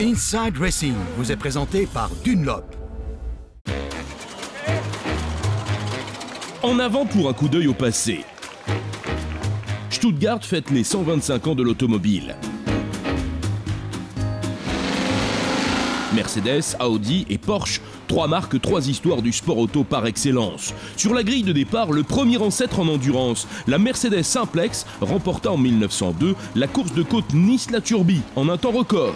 Inside Racing vous est présenté par Dunlop. En avant pour un coup d'œil au passé. Stuttgart fête les 125 ans de l'automobile. Mercedes, Audi et Porsche, trois marques, trois histoires du sport auto par excellence. Sur la grille de départ, le premier ancêtre en endurance, la Mercedes Simplex remporta en 1902 la course de côte Nice-La Turbie en un temps record.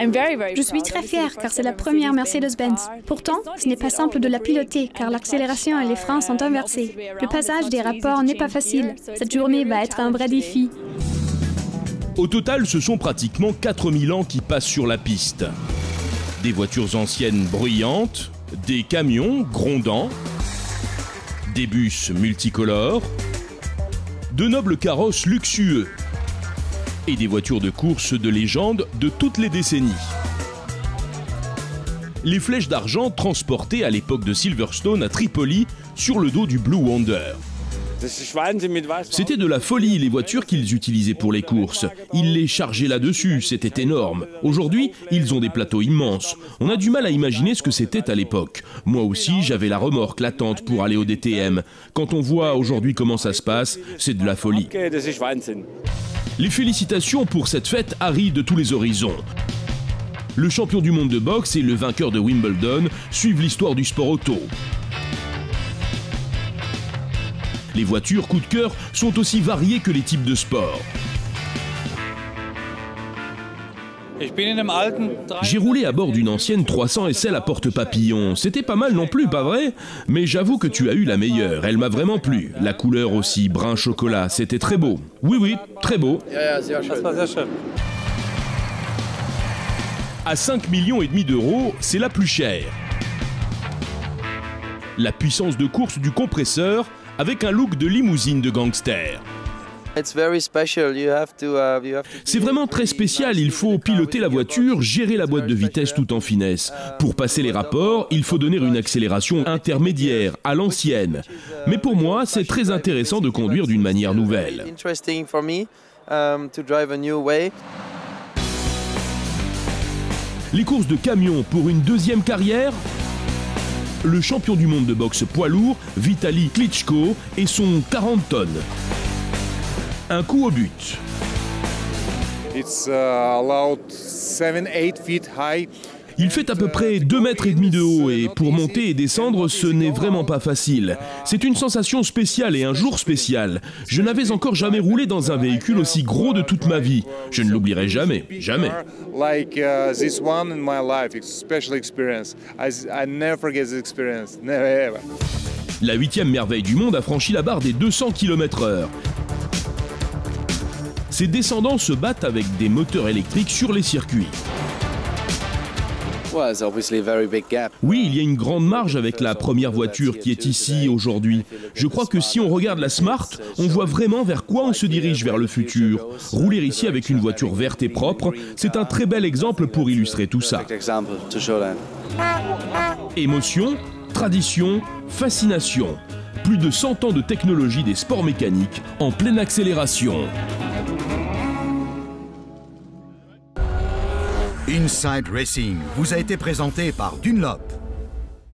Je suis très fière car c'est la première Mercedes-Benz. Pourtant, ce n'est pas simple de la piloter car l'accélération et les freins sont inversés. Le passage des rapports n'est pas facile. Cette journée va être un vrai défi. Au total, ce sont pratiquement 4000 ans qui passent sur la piste. Des voitures anciennes bruyantes, des camions grondants, des bus multicolores, de nobles carrosses luxueux et des voitures de course de légende de toutes les décennies. Les flèches d'argent transportées à l'époque de Silverstone à Tripoli sur le dos du Blue Wonder. C'était de la folie les voitures qu'ils utilisaient pour les courses. Ils les chargeaient là-dessus, c'était énorme. Aujourd'hui, ils ont des plateaux immenses. On a du mal à imaginer ce que c'était à l'époque. Moi aussi, j'avais la remorque latente pour aller au DTM. Quand on voit aujourd'hui comment ça se passe, c'est de la folie. Les félicitations pour cette fête arrivent de tous les horizons. Le champion du monde de boxe et le vainqueur de Wimbledon suivent l'histoire du sport auto. Les voitures coup de cœur sont aussi variées que les types de sport. J'ai roulé à bord d'une ancienne 300 SL à porte-papillon. C'était pas mal non plus, pas vrai? Mais j'avoue que tu as eu la meilleure. Elle m'a vraiment plu. La couleur aussi, brun chocolat, c'était très beau. Oui, très beau. À 5,5 millions d'euros, c'est la plus chère. La puissance de course du compresseur avec un look de limousine de gangster. C'est vraiment très spécial, il faut piloter la voiture, gérer la boîte de vitesse tout en finesse. Pour passer les rapports, il faut donner une accélération intermédiaire, à l'ancienne. Mais pour moi, c'est très intéressant de conduire d'une manière nouvelle. Les courses de camions pour une deuxième carrière? Le champion du monde de boxe poids lourd, Vitali Klitschko, et son 40 tonnes. Un coup au but. Il fait à peu près 2,5 mètres de haut et pour monter et descendre, ce n'est vraiment pas facile. C'est une sensation spéciale et un jour spécial. Je n'avais encore jamais roulé dans un véhicule aussi gros de toute ma vie. Je ne l'oublierai jamais, jamais. La 8e merveille du monde a franchi la barre des 200 km/h. Ses descendants se battent avec des moteurs électriques sur les circuits. Oui, il y a une grande marge avec la première voiture qui est ici aujourd'hui. Je crois que si on regarde la Smart, on voit vraiment vers quoi on se dirige vers le futur. Rouler ici avec une voiture verte et propre, c'est un très bel exemple pour illustrer tout ça. Émotion, tradition, fascination. Plus de 100 ans de technologie des sports mécaniques en pleine accélération. Inside Racing vous a été présenté par Dunlop.